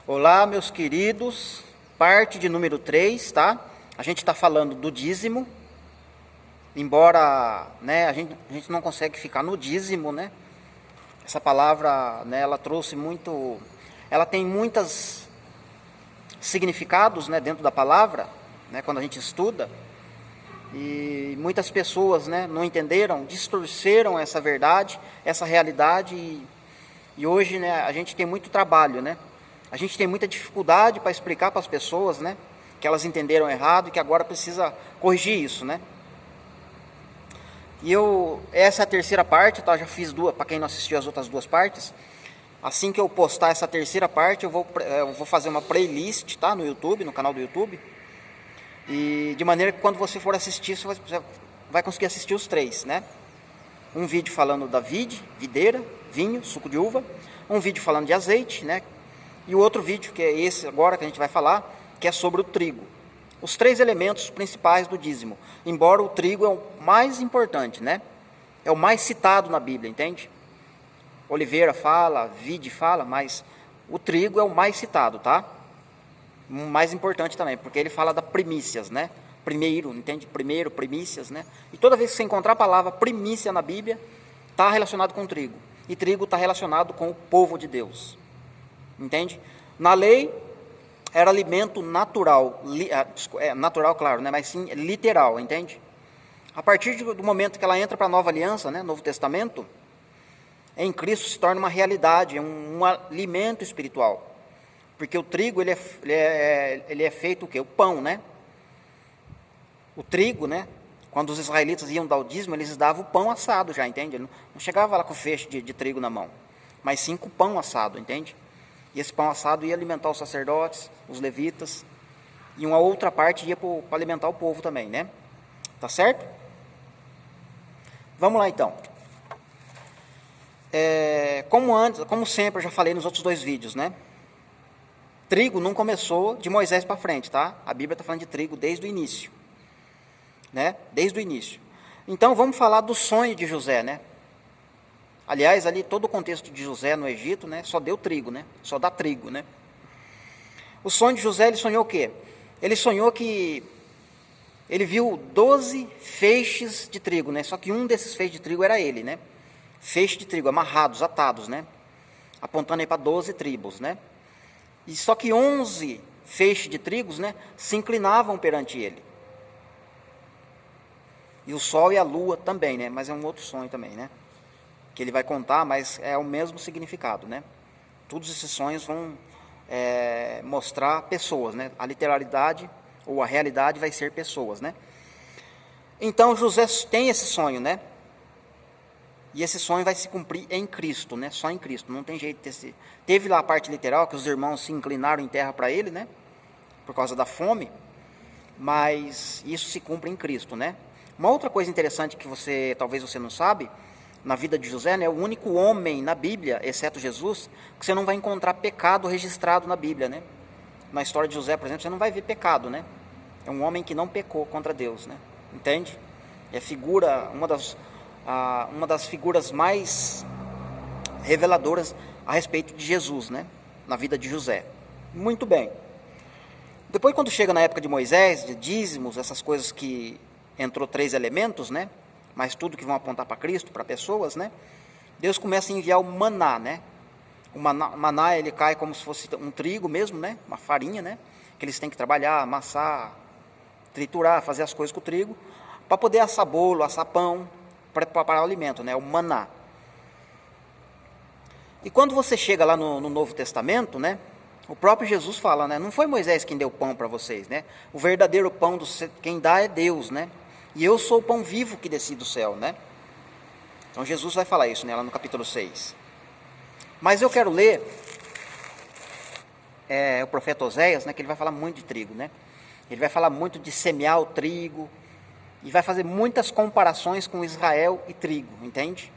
Olá, meus queridos, parte de número 3, tá? A gente está falando do dízimo, embora a gente não consegue ficar no dízimo, né? Essa palavra, ela trouxe muito, ela tem muitos significados, dentro da palavra, quando a gente estuda, e muitas pessoas, não entenderam, distorceram essa verdade, essa realidade, e hoje, a gente tem muito trabalho, A gente tem muita dificuldade para explicar para as pessoas, que elas entenderam errado e que agora precisa corrigir isso, E essa é a terceira parte, tá? Eu já fiz duas, para quem não assistiu as outras duas partes. Assim que eu postar essa terceira parte, eu vou fazer uma playlist, tá? No YouTube, no canal do YouTube. E de maneira que quando você for assistir, você vai conseguir assistir os três, Um vídeo falando da videira, vinho, suco de uva. Um vídeo falando de azeite, E o outro vídeo, que é esse agora que a gente vai falar, que é sobre o trigo. Os três elementos principais do dízimo. Embora o trigo é o mais importante, É o mais citado na Bíblia, entende? Oliveira fala, vide fala, mas o trigo é o mais citado, tá? O mais importante também, porque ele fala da primícias, Primeiro, entende? Primeiro, primícias, E toda vez que você encontrar a palavra primícia na Bíblia, está relacionado com trigo. E trigo está relacionado com o povo de Deus. Entende? Na lei era alimento natural, natural, claro, mas sim literal, entende? A partir do momento que ela entra para a nova aliança, Novo Testamento, em Cristo se torna uma realidade, um alimento espiritual, porque o trigo ele é feito o quê? O pão, O trigo, quando os israelitas iam dar o dízimo, eles davam o pão assado já, entende? Ele não chegava lá com o feixe de trigo na mão, mas sim com o pão assado, entende? E esse pão assado ia alimentar os sacerdotes, os levitas, e uma outra parte ia para alimentar o povo também, Tá certo? Vamos lá então. Como sempre, eu já falei nos outros dois vídeos, Trigo não começou de Moisés para frente, tá? A Bíblia está falando de trigo desde o início, Desde o início. Então vamos falar do sonho de José, Aliás, ali todo o contexto de José no Egito, só deu trigo, Só dá trigo, O sonho de José, ele sonhou o quê? Ele sonhou que ele viu 12 feixes de trigo, Só que um desses feixes de trigo era ele, Feixe de trigo, amarrados, atados, Apontando aí para 12 tribos, E só que 11 feixes de trigos, se inclinavam perante ele. E o sol e a lua também, Mas é um outro sonho também, Que ele vai contar, mas é o mesmo significado, Todos esses sonhos vão mostrar pessoas, A literalidade ou a realidade vai ser pessoas, Então José tem esse sonho, E esse sonho vai se cumprir em Cristo, Só em Cristo, não tem jeito de Teve lá a parte literal, que os irmãos se inclinaram em terra para ele, Por causa da fome, mas isso se cumpre em Cristo, Uma outra coisa interessante que talvez você não sabe, na vida de José, é o único homem na Bíblia, exceto Jesus, que você não vai encontrar pecado registrado na Bíblia, Na história de José, por exemplo, você não vai ver pecado, É um homem que não pecou contra Deus, Entende? É uma das figuras mais reveladoras a respeito de Jesus, Na vida de José. Muito bem. Depois, quando chega na época de Moisés, de dízimos, essas coisas que entrou 3 elementos, mas tudo que vão apontar para Cristo, para pessoas, Deus começa a enviar o maná, O maná, ele cai como se fosse um trigo mesmo, Uma farinha, Que eles têm que trabalhar, amassar, triturar, fazer as coisas com o trigo, para poder assar bolo, assar pão, para preparar o alimento, o maná. E quando você chega lá no Novo Testamento, o próprio Jesus fala, não foi Moisés quem deu pão para vocês, O verdadeiro pão, quem dá é Deus, E eu sou o pão vivo que desci do céu, Então Jesus vai falar isso, lá no capítulo 6. Mas eu quero ler o profeta Oséias, que ele vai falar muito de trigo, Ele vai falar muito de semear o trigo, e vai fazer muitas comparações com Israel e trigo, entende?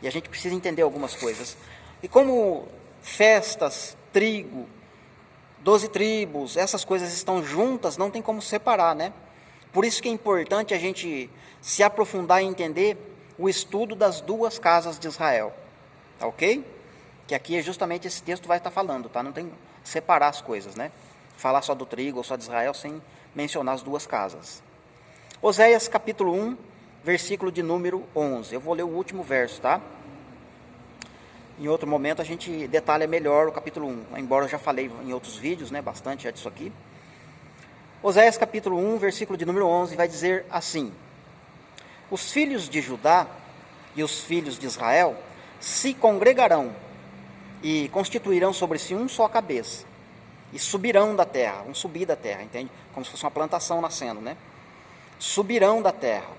E a gente precisa entender algumas coisas. E como festas, trigo, 12 tribos, essas coisas estão juntas, não tem como separar, Por isso que é importante a gente se aprofundar e entender o estudo das 2 casas de Israel, tá ok? Que aqui é justamente esse texto vai estar falando, tá? Não tem separar as coisas, né? Falar só do trigo ou só de Israel sem mencionar as duas casas. Oséias capítulo 1, versículo de número 11. Eu vou ler o último verso, tá? Em outro momento a gente detalha melhor o capítulo 1, embora eu já falei em outros vídeos, né, bastante já disso aqui. Oséias capítulo 1, versículo de número 11, vai dizer assim: os filhos de Judá e os filhos de Israel se congregarão e constituirão sobre si um só cabeça, e subirão da terra, subir da terra, entende? Como se fosse uma plantação nascendo, né? Subirão da terra,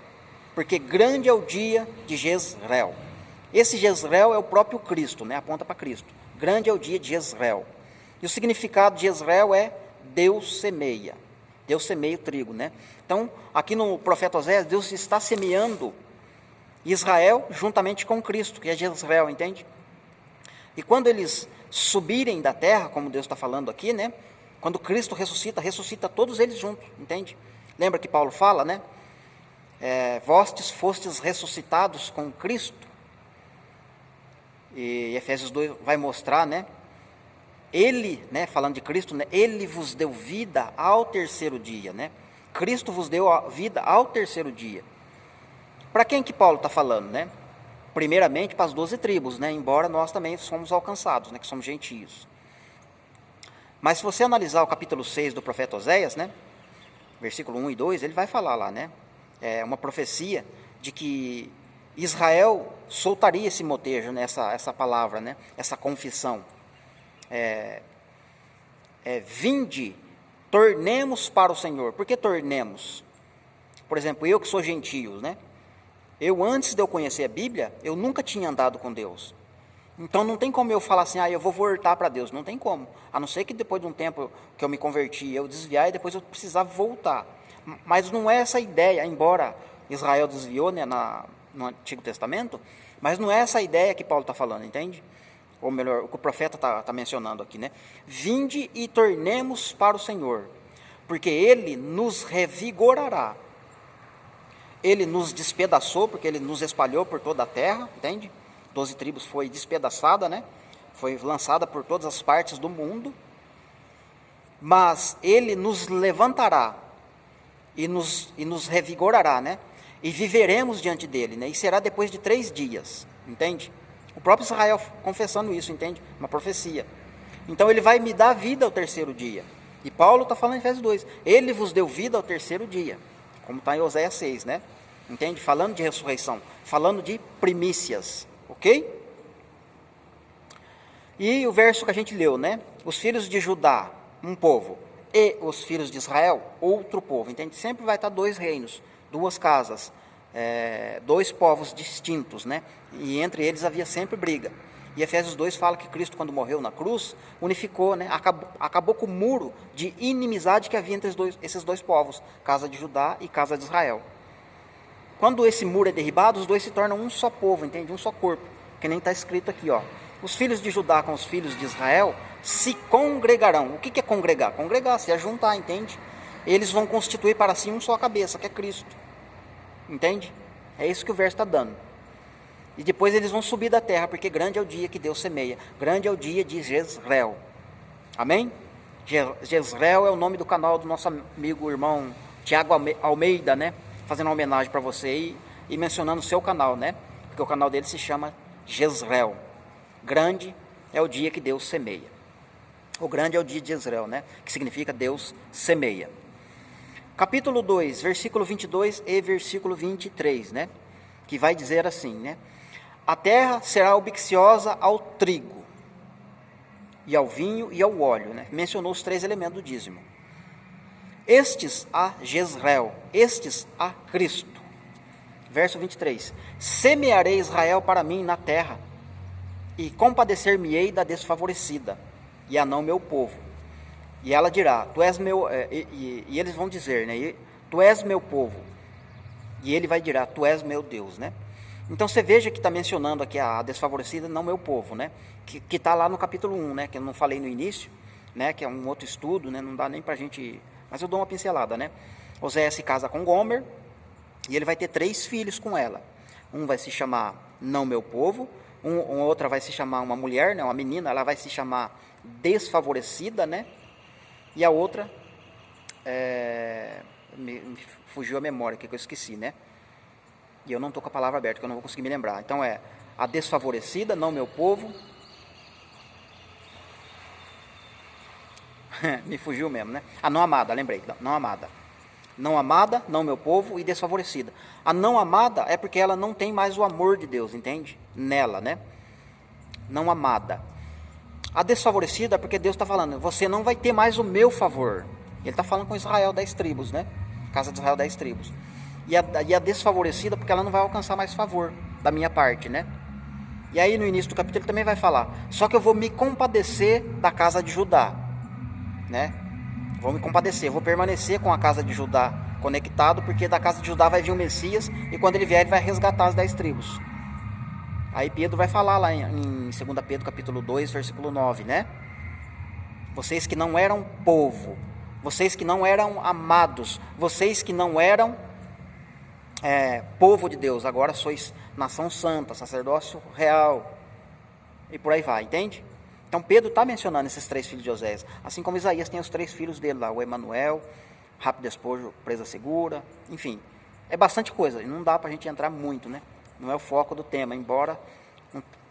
porque grande é o dia de Jezreel. Esse Jezreel é o próprio Cristo, né? Aponta para Cristo. Grande é o dia de Jezreel. E o significado de Jezreel é Deus semeia. Deus semeia o trigo, né? Então, aqui no profeta Oséias, Deus está semeando Israel juntamente com Cristo, que é Jezreel, entende? E quando eles subirem da terra, como Deus está falando aqui, né? Quando Cristo ressuscita, ressuscita todos eles juntos, entende? Lembra que Paulo fala, né? Vós fostes ressuscitados com Cristo. E Efésios 2 vai mostrar, né? Ele, né, falando de Cristo, né, ele vos deu vida ao terceiro dia, né? Cristo vos deu a vida ao terceiro dia. Para quem que Paulo está falando, né? Primeiramente para as 12 tribos, né? Embora nós também somos alcançados, né? Que somos gentios. Mas se você analisar o capítulo 6 do profeta Oséias, né? Versículo 1 e 2, ele vai falar lá, né? É uma profecia de que Israel soltaria esse motejo, né? Essa palavra, né? Essa confissão. Vinde, tornemos para o Senhor. Por que tornemos? Por exemplo, eu que sou gentio, né? Eu, antes de eu conhecer a Bíblia, eu nunca tinha andado com Deus. Então não tem como eu falar assim, eu vou voltar para Deus. Não tem como. A não ser que depois de um tempo que eu me converti, eu desviar e depois eu precisava voltar. Mas não é essa a ideia, embora Israel desviou, né, no Antigo Testamento, mas não é essa a ideia que Paulo está falando, entende? Ou melhor, o que o profeta está mencionando aqui, né? Vinde e tornemos para o Senhor, porque Ele nos revigorará. Ele nos despedaçou, porque Ele nos espalhou por toda a terra, entende? 12 tribos foi despedaçada, né? Foi lançada por todas as partes do mundo. Mas Ele nos levantará e nos revigorará, né? E viveremos diante dEle, né? E será depois de 3 dias, entende? O próprio Israel confessando isso, entende? Uma profecia. Então Ele vai me dar vida ao terceiro dia. E Paulo está falando em Efésios 2. Ele vos deu vida ao terceiro dia. Como está em Oséias 6, né? Entende? Falando de ressurreição. Falando de primícias. Ok? E o verso que a gente leu, né? Os filhos de Judá, um povo. E os filhos de Israel, outro povo. Entende? Sempre vai estar 2 reinos, 2 casas. 2 povos distintos, né? E entre eles havia sempre briga. E Efésios 2 fala que Cristo, quando morreu na cruz, unificou, né? Acabou com o muro de inimizade que havia entre esses 2 povos, casa de Judá e casa de Israel. Quando esse muro é derribado, os 2 se tornam um só povo, entende? Um só corpo, que nem está escrito aqui, ó. Os filhos de Judá com os filhos de Israel se congregarão. O que é congregar? Congregar, se ajuntar, entende? Eles vão constituir para si um só cabeça, que é Cristo. Entende? É isso que o verso está dando. E depois eles vão subir da terra, porque grande é o dia que Deus semeia. Grande é o dia de Jezreel. Amém? Jezreel é o nome do canal do nosso amigo, irmão Tiago Almeida, né? Fazendo uma homenagem para você e mencionando o seu canal, né? Porque o canal dele se chama Jezreel. Grande é o dia que Deus semeia. O grande é o dia de Jezreel, né? Que significa Deus semeia. Capítulo 2, versículo 22 e versículo 23, né? Que vai dizer assim, né? A terra será obsequiosa ao trigo, e ao vinho e ao óleo, né? Mencionou os 3 elementos do dízimo. Estes a Jezreel, estes a Cristo. Verso 23. Semearei Israel para mim na terra, e compadecer-me-ei da desfavorecida, e a não meu povo. E ela dirá, tu és meu, e eles vão dizer, né? Tu és meu povo. E ele vai dizer, tu és meu Deus, né? Então você veja que está mencionando aqui a desfavorecida, não meu povo, né? Que está lá no capítulo 1, né? Que eu não falei no início, né? Que é um outro estudo, né? Não dá nem para a gente... Mas eu dou uma pincelada, né? Oséias se casa com Gomer, e ele vai ter 3 filhos com ela. Um vai se chamar não meu povo, outra vai se chamar uma mulher, né? Uma menina, ela vai se chamar desfavorecida, né? E a outra, me fugiu a memória, que eu esqueci, né? E eu não estou com a palavra aberta, que eu não vou conseguir me lembrar. Então a desfavorecida, não meu povo. Me fugiu mesmo, né? A não amada, lembrei, não amada. Não amada, não meu povo e desfavorecida. A não amada é porque ela não tem mais o amor de Deus, entende? Nela, né? Não amada. A desfavorecida é porque Deus está falando, você não vai ter mais o meu favor. Ele está falando com Israel 10 tribos, né? Casa de Israel 10 tribos. E a desfavorecida porque ela não vai alcançar mais favor da minha parte, né? E aí no início do capítulo ele também vai falar, só que eu vou me compadecer da casa de Judá, né? Vou me compadecer, vou permanecer com a casa de Judá conectado, porque da casa de Judá vai vir o Messias, e quando ele vier ele vai resgatar as 10 tribos. Aí Pedro vai falar lá em 2 Pedro capítulo 2, versículo 9, né? Vocês que não eram povo, vocês que não eram amados, vocês que não eram povo de Deus, agora sois nação santa, sacerdócio real, e por aí vai, entende? Então Pedro está mencionando esses 3 filhos de Oséias, assim como Isaías tem os 3 filhos dele lá, o Emanuel, rápido despojo, presa segura, enfim, é bastante coisa, e não dá para a gente entrar muito, né? Não é o foco do tema, embora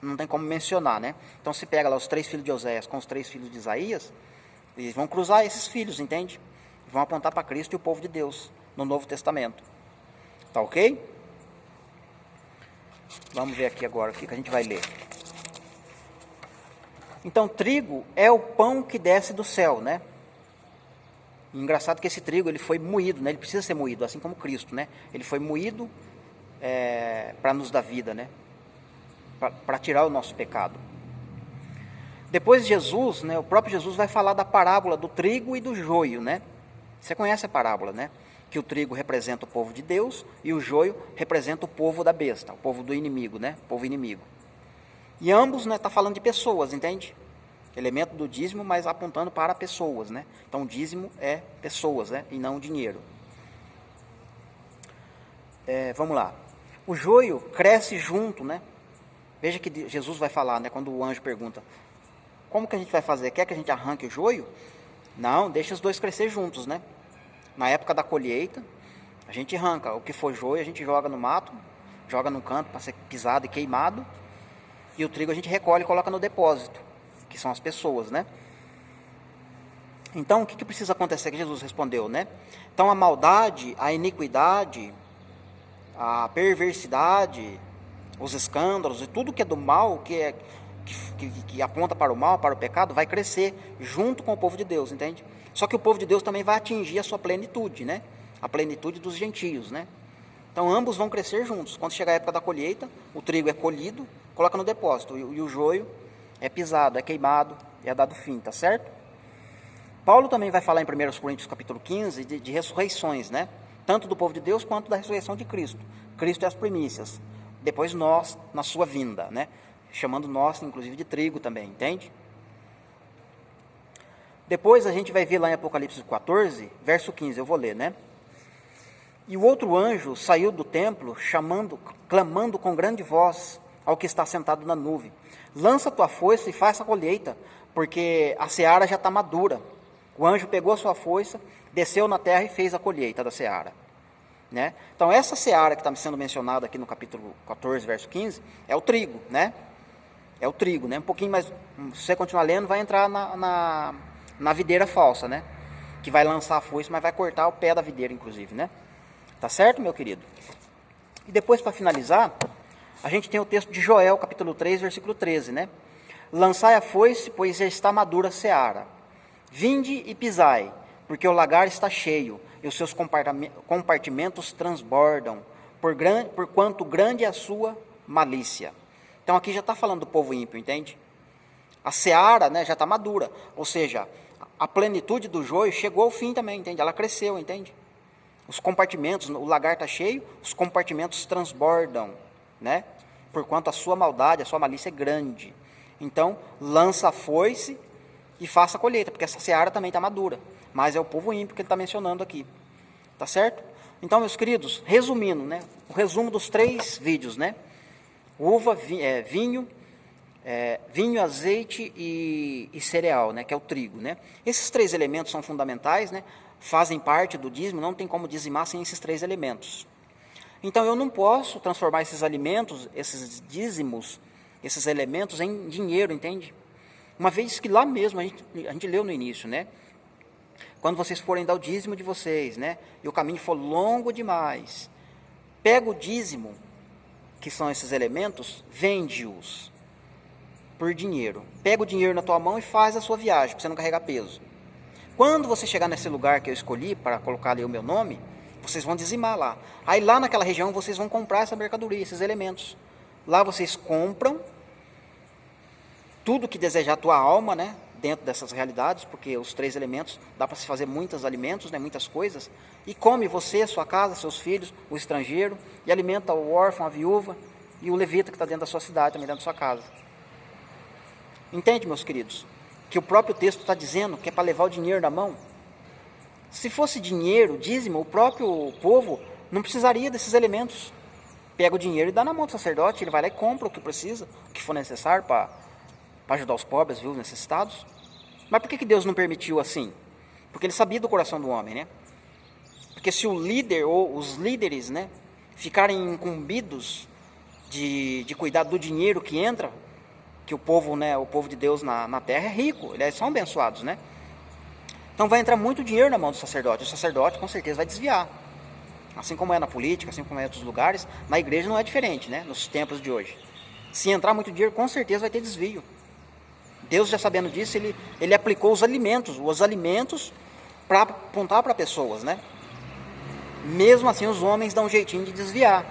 não tem como mencionar, né? Então se pega lá os 3 filhos de Oséias com os 3 filhos de Isaías, eles vão cruzar esses filhos, entende? Vão apontar para Cristo e o povo de Deus no Novo Testamento. Tá ok? Vamos ver aqui agora o que a gente vai ler. Então, trigo é o pão que desce do céu, né? E engraçado que esse trigo ele foi moído, né? Ele precisa ser moído, assim como Cristo, né? Ele foi moído para nos dar vida, né? Para tirar o nosso pecado. Depois Jesus, né? O próprio Jesus vai falar da parábola do trigo e do joio, né? Você conhece a parábola, né? Que o trigo representa o povo de Deus e o joio representa o povo da besta, o povo do inimigo, né? O povo inimigo. E ambos, né, tá falando de pessoas, entende? Elemento do dízimo, mas apontando para pessoas, né? Então, o dízimo é pessoas, né? E não dinheiro. Vamos lá. O joio cresce junto, né? Veja que Jesus vai falar, né? Quando o anjo pergunta, como que a gente vai fazer? Quer que a gente arranque o joio? Não, deixa os dois crescer juntos, né? Na época da colheita, a gente arranca o que for joio, a gente joga no mato, joga no canto para ser pisado e queimado, e o trigo a gente recolhe e coloca no depósito, que são as pessoas, né? Então, o que precisa acontecer? Que Jesus respondeu, né? Então, a maldade, a iniquidade, a perversidade, os escândalos e tudo que é do mal, que aponta para o mal, para o pecado, vai crescer junto com o povo de Deus, entende? Só que o povo de Deus também vai atingir a sua plenitude, né? A plenitude dos gentios, né? Então ambos vão crescer juntos. Quando chegar a época da colheita, o trigo é colhido, coloca no depósito, e o joio é pisado, é queimado, é dado fim, tá certo? Paulo também vai falar em 1 Coríntios capítulo 15 de ressurreições, né? Tanto do povo de Deus quanto da ressurreição de Cristo. Cristo é as primícias. Depois nós, na sua vinda, né? Chamando nós, inclusive, de trigo também, entende? Depois a gente vai ver lá em Apocalipse 14, verso 15, eu vou ler, né? E o outro anjo saiu do templo, clamando com grande voz ao que está sentado na nuvem. Lança tua foice e faça a colheita, porque a seara já está madura. O anjo pegou a sua foice, desceu na terra e fez a colheita da seara. Né? Então essa seara que está sendo mencionada aqui no capítulo 14, verso 15, é o trigo, né? É o trigo, né? Um pouquinho mais, se você continuar lendo, vai entrar na videira falsa, né? Que vai lançar a foice, mas vai cortar o pé da videira, inclusive, né? Tá certo, meu querido? E depois, para finalizar, a gente tem o texto de Joel, capítulo 3, versículo 13, né? Lançai a foice, pois já está madura a seara. Vinde e pisai, porque o lagar está cheio, e os seus compartimentos transbordam, por quanto grande é a sua malícia. Então aqui já está falando do povo ímpio, entende? A seara, né, já está madura, ou seja, a plenitude do joio chegou ao fim também, entende? Ela cresceu, entende? Os compartimentos, o lagar está cheio, os compartimentos transbordam, né? Porquanto a sua maldade, a sua malícia é grande. Então, lança a foice e faça a colheita, porque essa seara também está madura. Mas é o povo ímpio que ele está mencionando aqui. Tá certo? Então, meus queridos, resumindo, né? O resumo dos 3 vídeos, né? Uva, vinho, vinho, azeite e cereal, né, que é o trigo, né? Esses 3 elementos são fundamentais, né, fazem parte do dízimo, não tem como dizimar sem esses 3 elementos. Então eu não posso transformar esses alimentos, esses dízimos, esses elementos em dinheiro, entende? Uma vez que lá mesmo, a gente leu no início, né? Quando vocês forem dar o dízimo de vocês, né? E o caminho for longo demais, pega o dízimo, que são esses elementos, vende-os por dinheiro. Pega o dinheiro na tua mão e faz a sua viagem, para você não carregar peso. Quando você chegar nesse lugar que eu escolhi, para colocar ali o meu nome, vocês vão dizimar lá. Aí lá naquela região vocês vão comprar essa mercadoria, esses elementos. Lá vocês compram tudo que desejar a tua alma, né? Dentro dessas realidades, porque os 3 elementos, dá para se fazer muitos alimentos, né? Muitas coisas. E come você, sua casa, seus filhos, o estrangeiro, e alimenta o órfão, a viúva e o levita que está dentro da sua cidade, também dentro da sua casa. Entende, meus queridos? Que o próprio texto está dizendo que é para levar o dinheiro na mão. Se fosse dinheiro, dízimo, o próprio povo não precisaria desses elementos. Pega o dinheiro e dá na mão do sacerdote, ele vai lá e compra o que precisa, o que for necessário para ajudar os pobres, viu, necessitados. Mas por que Deus não permitiu assim? Porque ele sabia do coração do homem, né? Porque se o líder ou os líderes, né, ficarem incumbidos de cuidar do dinheiro que entra, que o povo, né, o povo de Deus na terra é rico, eles são abençoados, né? Então vai entrar muito dinheiro na mão do sacerdote. O sacerdote com certeza vai desviar. Assim como é na política, assim como é em outros lugares, na igreja não é diferente, né? Nos tempos de hoje. Se entrar muito dinheiro, com certeza vai ter desvio. Deus, já sabendo disso, ele aplicou os alimentos para apontar para pessoas, né? Mesmo assim, os homens dão um jeitinho de desviar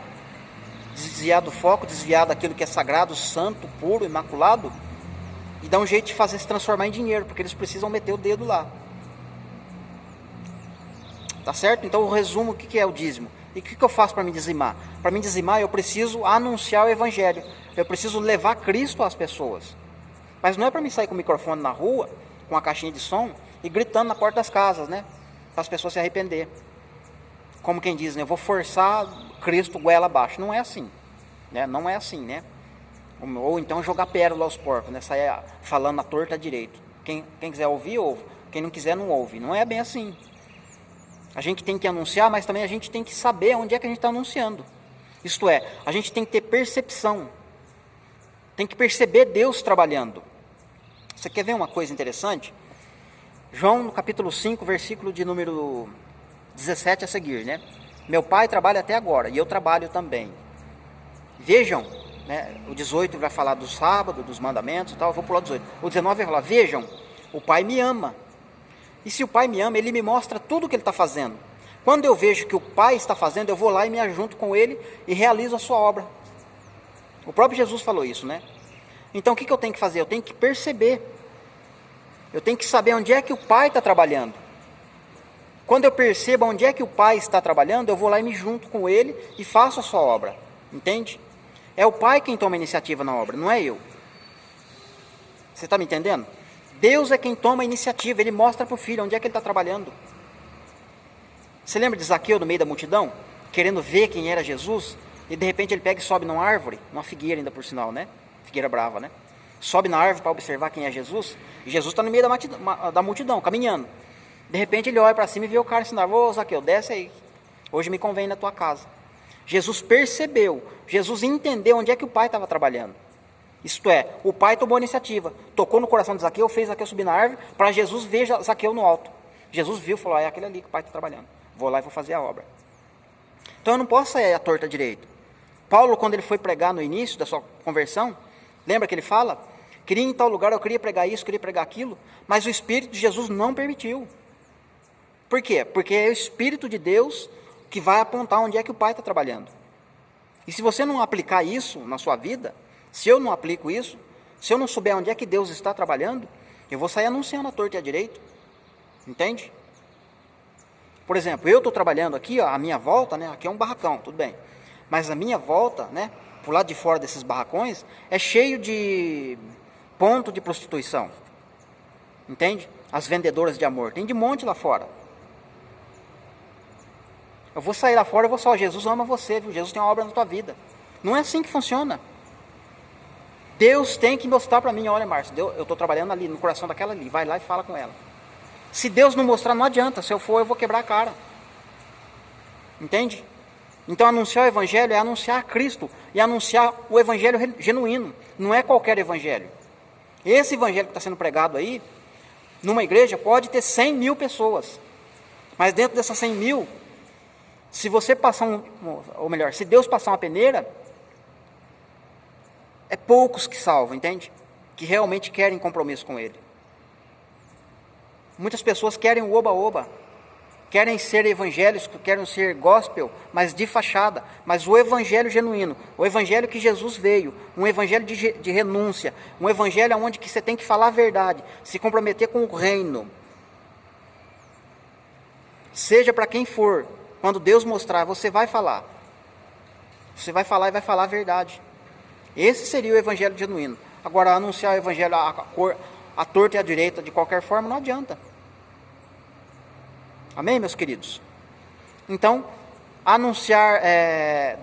do foco, desviar daquilo que é sagrado, santo, puro, imaculado, e dá um jeito de fazer se transformar em dinheiro, porque eles precisam meter o dedo lá. Tá certo? Então, o resumo, o que é o dízimo? E o que eu faço para me dizimar? Para me dizimar, eu preciso anunciar o evangelho. Eu preciso levar Cristo às pessoas. Mas não é para mim sair com o microfone na rua, com a caixinha de som, e gritando na porta das casas, né? Para as pessoas se arrepender. Como quem diz, né? Eu vou forçar Cristo goela abaixo. Não é assim, né? Não é assim, né? Ou então jogar pérola aos porcos, né? Sair falando à torta à direito. Quem quiser ouvir, ouve. Quem não quiser, não ouve. Não é bem assim. A gente tem que anunciar, mas também a gente tem que saber onde é que a gente está anunciando. Isto é, a gente tem que ter percepção. Tem que perceber Deus trabalhando. Você quer ver uma coisa interessante? João, no capítulo 5, versículo de número 17 a seguir, né? Meu pai trabalha até agora, e eu trabalho também. Vejam, né? O 18 vai falar do sábado, dos mandamentos e tal, eu vou pular o 18. O 19 vai falar, vejam, o pai me ama. E se o pai me ama, ele me mostra tudo o que ele está fazendo. Quando eu vejo que o pai está fazendo, eu vou lá e me ajunto com ele e realizo a sua obra. O próprio Jesus falou isso, né? Então o que eu tenho que fazer? Eu tenho que perceber. Eu tenho que saber onde é que o pai está trabalhando. Quando eu percebo onde é que o pai está trabalhando, eu vou lá e me junto com ele e faço a sua obra. Entende? É o pai quem toma a iniciativa na obra, não é eu. Você está me entendendo? Deus é quem toma a iniciativa, ele mostra para o filho onde é que ele está trabalhando. Você lembra de Zaqueu no meio da multidão? Querendo ver quem era Jesus? E de repente ele pega e sobe numa árvore, uma figueira ainda por sinal, né? Figueira brava, né? Sobe na árvore para observar quem é Jesus. E Jesus está no meio da multidão, caminhando. De repente ele olha para cima e vê o cara ensinar: ô Zaqueu, desce aí. Hoje me convém na tua casa. Jesus percebeu, Jesus entendeu onde é que o pai estava trabalhando. Isto é, o pai tomou a iniciativa, tocou no coração de Zaqueu, fez Zaqueu subir na árvore, para Jesus ver Zaqueu no alto. Jesus viu e falou: é aquele ali que o pai está trabalhando. Vou lá e vou fazer a obra. Então eu não posso sair à torta direita. Paulo, quando ele foi pregar no início da sua conversão, lembra que ele fala? Queria ir em tal lugar, eu queria pregar isso, queria pregar aquilo, mas o Espírito de Jesus não permitiu. Por quê? Porque é o Espírito de Deus que vai apontar onde é que o pai está trabalhando. E se você não aplicar isso na sua vida, se eu não aplico isso, se eu não souber onde é que Deus está trabalhando, eu vou sair anunciando a torta e a direito. Entende? Por exemplo, eu estou trabalhando aqui, ó, a minha volta, né, aqui é um barracão, tudo bem. Mas a minha volta, né, por lado de fora desses barracões, é cheio de ponto de prostituição. Entende? As vendedoras de amor. Tem de monte lá fora. Eu vou sair lá fora e vou falar: Jesus ama você, viu? Jesus tem uma obra na tua vida. Não é assim que funciona. Deus tem que mostrar para mim, olha, Márcio, eu estou trabalhando ali, no coração daquela ali, vai lá e fala com ela. Se Deus não mostrar, não adianta, se eu for, eu vou quebrar a cara. Entende? Então anunciar o evangelho é anunciar Cristo, e anunciar o evangelho genuíno, não é qualquer evangelho. Esse evangelho que está sendo pregado aí, numa igreja, pode ter 100 mil pessoas, mas dentro dessas 100 mil, se você passar ou melhor, se Deus passar uma peneira, é poucos que salvam, entende? Que realmente querem compromisso com Ele. Muitas pessoas querem o oba-oba, querem ser evangélicos, querem ser gospel, mas de fachada. Mas o evangelho genuíno, o evangelho que Jesus veio, um evangelho de renúncia, um evangelho onde que você tem que falar a verdade, se comprometer com o reino. Seja para quem for, quando Deus mostrar, você vai falar. Você vai falar e vai falar a verdade. Esse seria o evangelho genuíno. Agora, anunciar o evangelho à torta e à direita, de qualquer forma, não adianta. Amém, meus queridos? Então, anunciar,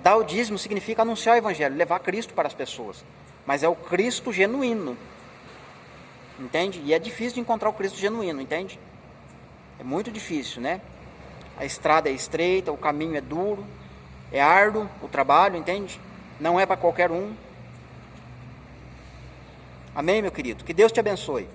dar o dízimo significa anunciar o evangelho, levar Cristo para as pessoas. Mas é o Cristo genuíno. Entende? E é difícil de encontrar o Cristo genuíno, entende? É muito difícil, né? A estrada é estreita, o caminho é duro, é árduo o trabalho, entende? Não é para qualquer um. Amém, meu querido? Que Deus te abençoe.